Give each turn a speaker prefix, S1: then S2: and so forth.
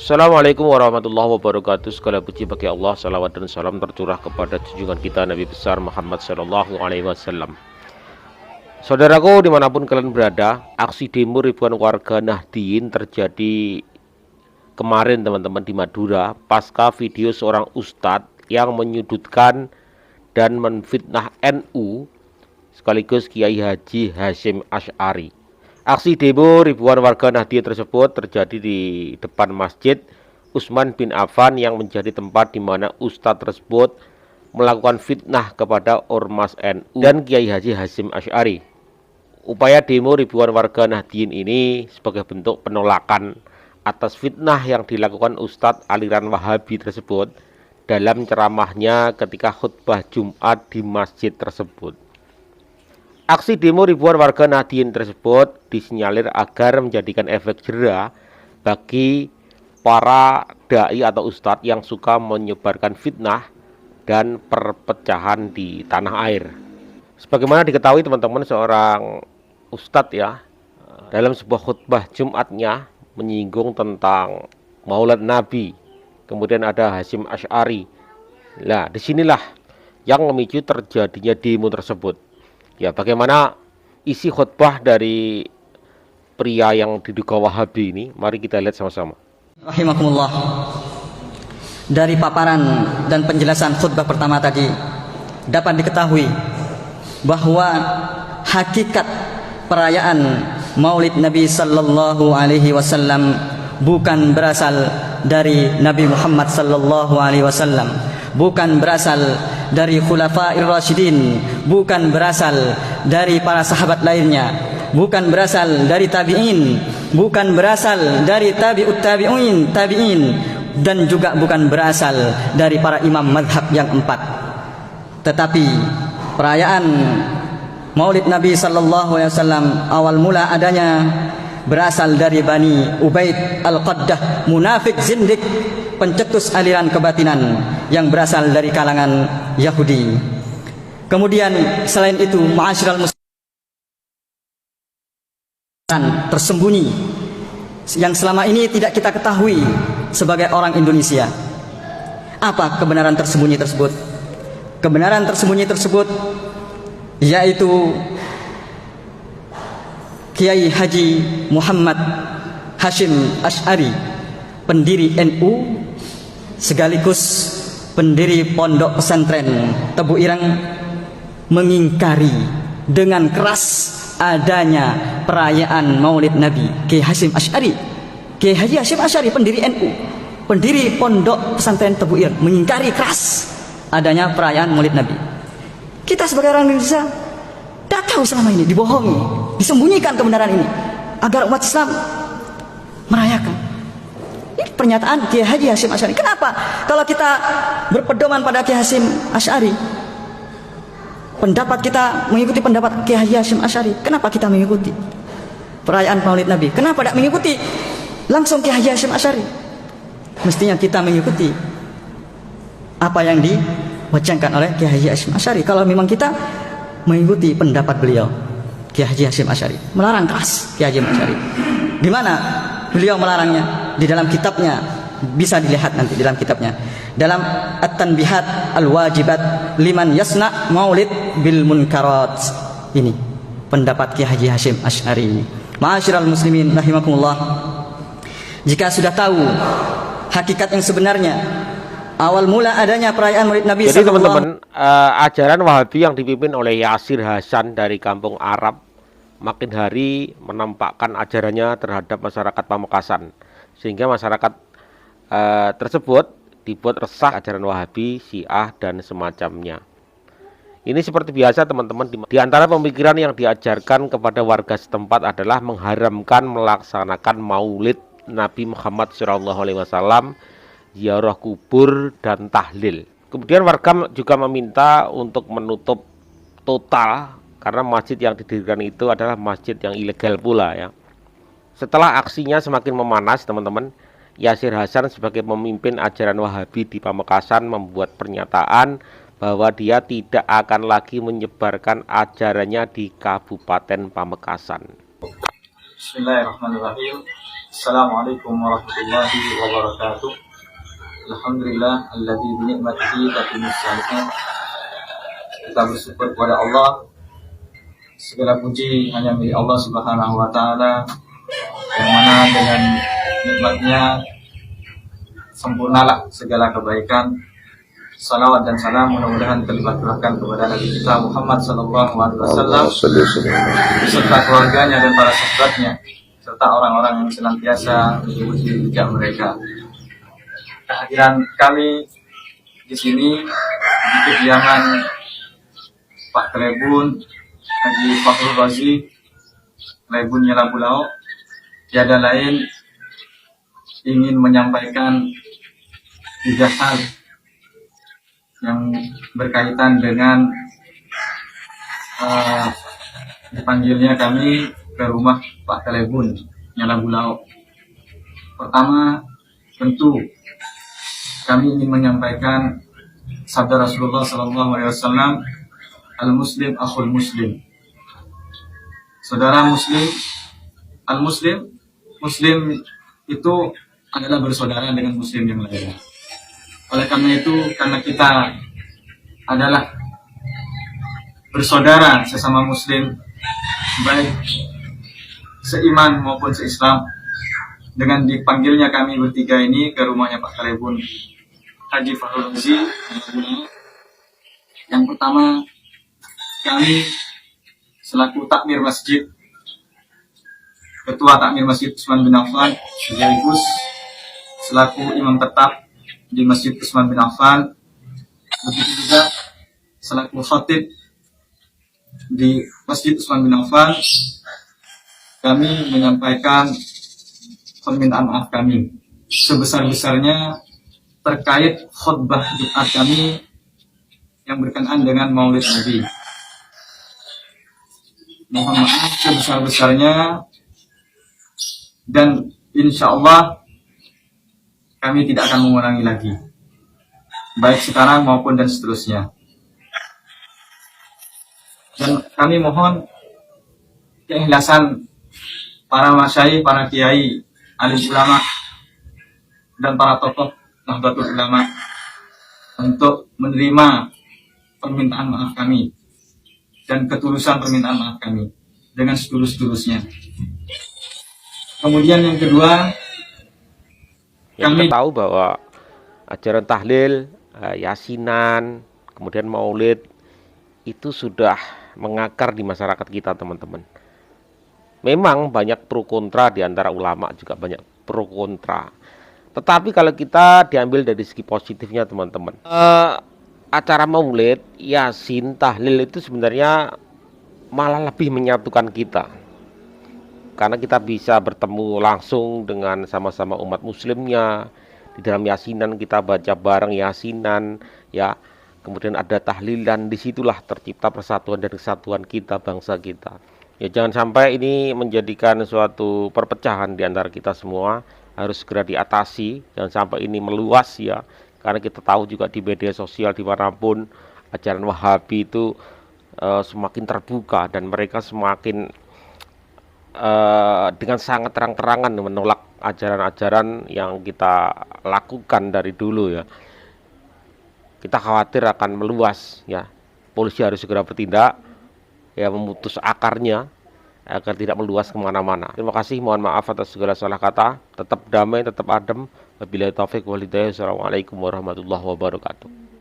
S1: Assalamualaikum warahmatullahi wabarakatuh. Segala puji bagi Allah, salawat dan salam tercurah kepada junjungan kita Nabi besar Muhammad Sallallahu Alaihi Wasallam. Saudaraku dimanapun kalian berada, aksi demo ribuan warga Nahdien terjadi kemarin teman-teman di Madura pasca video seorang ustadz yang menyudutkan dan menfitnah NU sekaligus Kiai Haji Hasyim Asy'ari. Aksi demo ribuan warga Nahdien tersebut terjadi di depan Masjid Utsman bin Affan yang menjadi tempat di mana ustadz tersebut melakukan fitnah kepada ormas NU dan Kiai Haji Hasyim Asy'ari. Upaya demo ribuan warga Nahdien ini sebagai bentuk penolakan atas fitnah yang dilakukan ustadz aliran Wahabi tersebut dalam ceramahnya ketika khutbah Jumat di masjid tersebut. Aksi demo ribuan warga Nahdien tersebut disinyalir agar menjadikan efek jera bagi para dai atau ustadz yang suka menyebarkan fitnah dan perpecahan di tanah air. Sebagaimana diketahui teman-teman, seorang ustadz ya dalam sebuah khutbah Jumatnya menyinggung tentang Maulid Nabi, kemudian ada Hasyim Asy'ari. Nah, disinilah yang memicu terjadinya demo tersebut. Ya, bagaimana isi khutbah dari pria yang diduga Wahabi ini? Mari kita lihat sama-sama.
S2: Rahimakumullah. Dari paparan dan penjelasan khutbah pertama tadi dapat diketahui bahwa hakikat perayaan Maulid Nabi sallallahu alaihi wasallam bukan berasal dari Nabi Muhammad sallallahu alaihi wasallam, bukan berasal dari Khulafair Rasyidin, bukan berasal dari para sahabat lainnya, bukan berasal dari tabi'in, bukan berasal dari tabi'ut tabi'in, dan juga bukan berasal dari para imam madhab yang empat. Tetapi perayaan Maulid Nabi sallallahu alaihi wasallam awal mula adanya berasal dari Bani Ubaid Al-Qaddah, munafik zindik, pencetus aliran kebatinan yang berasal dari kalangan Yahudi. Kemudian selain itu, ma'asyiral muslimin tersembunyi yang selama ini tidak kita ketahui sebagai orang Indonesia. Apa kebenaran tersembunyi tersebut? Kebenaran tersembunyi tersebut yaitu Kiai Haji Muhammad Hasyim Asy'ari, pendiri NU sekaligus pendiri Pondok Pesantren Tebu Ireng, mengingkari dengan keras adanya perayaan Maulid Nabi. Kiai Hasyim Asy'ari, Kiai Haji Hasyim Asy'ari, pendiri NU, pendiri Pondok Pesantren Tebu Ireng, mengingkari keras adanya perayaan Maulid Nabi. Kita sebagai orang Indonesia tidak tahu selama ini, dibohongi, disembunyikan kebenaran ini agar umat Islam merayakan. Ini pernyataan Kiai Haji Hasyim Asy'ari. Kenapa kalau kita berpedoman pada Kiai Hasyim Asy'ari, pendapat kita mengikuti pendapat Kiai Haji Hasyim Asy'ari, kenapa kita mengikuti perayaan Maulid Nabi? Kenapa tidak mengikuti langsung Kiai Haji Hasyim Asy'ari? Mestinya kita mengikuti apa yang diwacanakan oleh Kiai Haji Hasyim Asy'ari. Kalau memang kita mengikuti pendapat beliau, Kiai Haji Hasyim Asy'ari melarang keras Kiai Haji Asy'ari. Di mana beliau melarangnya? Di dalam kitabnya, bisa dilihat nanti di dalam kitabnya, dalam At-Tanbihat Al-Wajibat Liman Yasna Maulid Bil Munkarat. Ini pendapat Kiai Haji Hasyim Asy'ari ini. Ma'asyiral muslimin rahimakumullah. Jika sudah tahu hakikat yang sebenarnya, awal mula adanya perayaan Maulid Nabi.
S1: Jadi teman-teman, ajaran Wahabi yang dipimpin oleh Yasir Hasan dari kampung Arab makin hari menampakkan ajarannya terhadap masyarakat Pamekasan, sehingga masyarakat tersebut dibuat resah ajaran Wahabi, Syiah dan semacamnya. Ini seperti biasa teman-teman, di antara pemikiran yang diajarkan kepada warga setempat adalah mengharamkan melaksanakan Maulid Nabi Muhammad SAW, ziarah kubur dan tahlil. Kemudian warga juga meminta untuk menutup total karena masjid yang didirikan itu adalah masjid yang ilegal pula ya. Setelah aksinya semakin memanas teman-teman, Yasir Hasan sebagai pemimpin ajaran Wahabi di Pamekasan membuat pernyataan bahwa dia tidak akan lagi menyebarkan ajarannya di Kabupaten Pamekasan.
S3: Bismillahirrahmanirrahim. Assalamualaikum warahmatullahi wabarakatuh. Alhamdulillah alladzi bi ni'matihi tatimmus shalihat. Kita bersyukur kepada Allah. Segala puji hanya milik Allah Subhanahu wa taala, yang mana dengan nikmatnya sempurnalah segala kebaikan. Salawat dan salam mudah-mudahan terlibat curahkan kepada Nabi kita Muhammad sallallahu alaihi wasallam beserta keluarganya dan para sahabatnya, serta orang-orang yang senantiasa mengikuti jejak mereka. Kehadiran kami di sini di kediaman Pak Klebun Haji Fakhrul Razi Klebun Nyelabulao tiada lain ingin menyampaikan 3 hal yang berkaitan dengan dipanggilnya kami ke rumah Pak Klebun Nyelabulao. Pertama, tentu kami ingin menyampaikan sabda Rasulullah SAW, al-muslim akhul muslim. Saudara muslim, al-muslim, muslim itu adalah bersaudara dengan muslim yang lain. Oleh karena itu, karena kita adalah bersaudara sesama muslim, baik seiman maupun seislam, dengan dipanggilnya kami bertiga ini ke rumahnya Pak Klebun Haji Fakhrul Razi. Yang pertama, kami selaku takmir masjid, Ketua Takmir Masjid Utsman bin Affan, sekaligus selaku imam tetap di Masjid Utsman bin Affan, begitu juga selaku khatib di Masjid Utsman bin Affan, kami menyampaikan permintaan maaf kami sebesar-besarnya terkait khutbah Jumat kami yang berkenaan dengan Maulid Nabi. Mohon maaf sebesar-besarnya, dan insya Allah kami tidak akan mengulangi lagi, baik sekarang maupun dan seterusnya. Dan kami mohon keikhlasan para masyayikh, para kiai, alim ulama, dan para tokoh Nahdlatul Ulama untuk menerima permintaan maaf kami dan ketulusan permintaan maaf kami dengan setulus-tulusnya. Kemudian yang kedua,
S1: Kita tahu bahwa ajaran tahlil, yasinan, kemudian maulid itu sudah mengakar di masyarakat kita, teman-teman. Memang banyak pro kontra di antara ulama, juga banyak pro kontra. Tetapi kalau kita diambil dari segi positifnya, teman-teman, acara maulid, yasin, tahlil itu sebenarnya malah lebih menyatukan kita. Karena kita bisa bertemu langsung dengan sama-sama umat muslimnya. Di dalam yasinan kita baca bareng yasinan, ya. Kemudian ada tahlilan, disitulah tercipta persatuan dan kesatuan kita, bangsa kita. Ya, jangan sampai ini menjadikan suatu perpecahan di antara kita semua, harus segera diatasi. Jangan sampai ini meluas, ya. Karena kita tahu juga di media sosial dimanapun ajaran Wahabi itu semakin terbuka, dan mereka semakin dengan sangat terang-terangan menolak ajaran-ajaran yang kita lakukan dari dulu, ya. Kita khawatir akan meluas, ya. Polisi harus segera bertindak, ya, memutus akarnya agar tidak meluas kemana-mana. Terima kasih, mohon maaf atas segala salah kata. Tetap damai, tetap adem. Wabillahi taufiq wal hidayah. Assalamualaikum warahmatullahi wabarakatuh.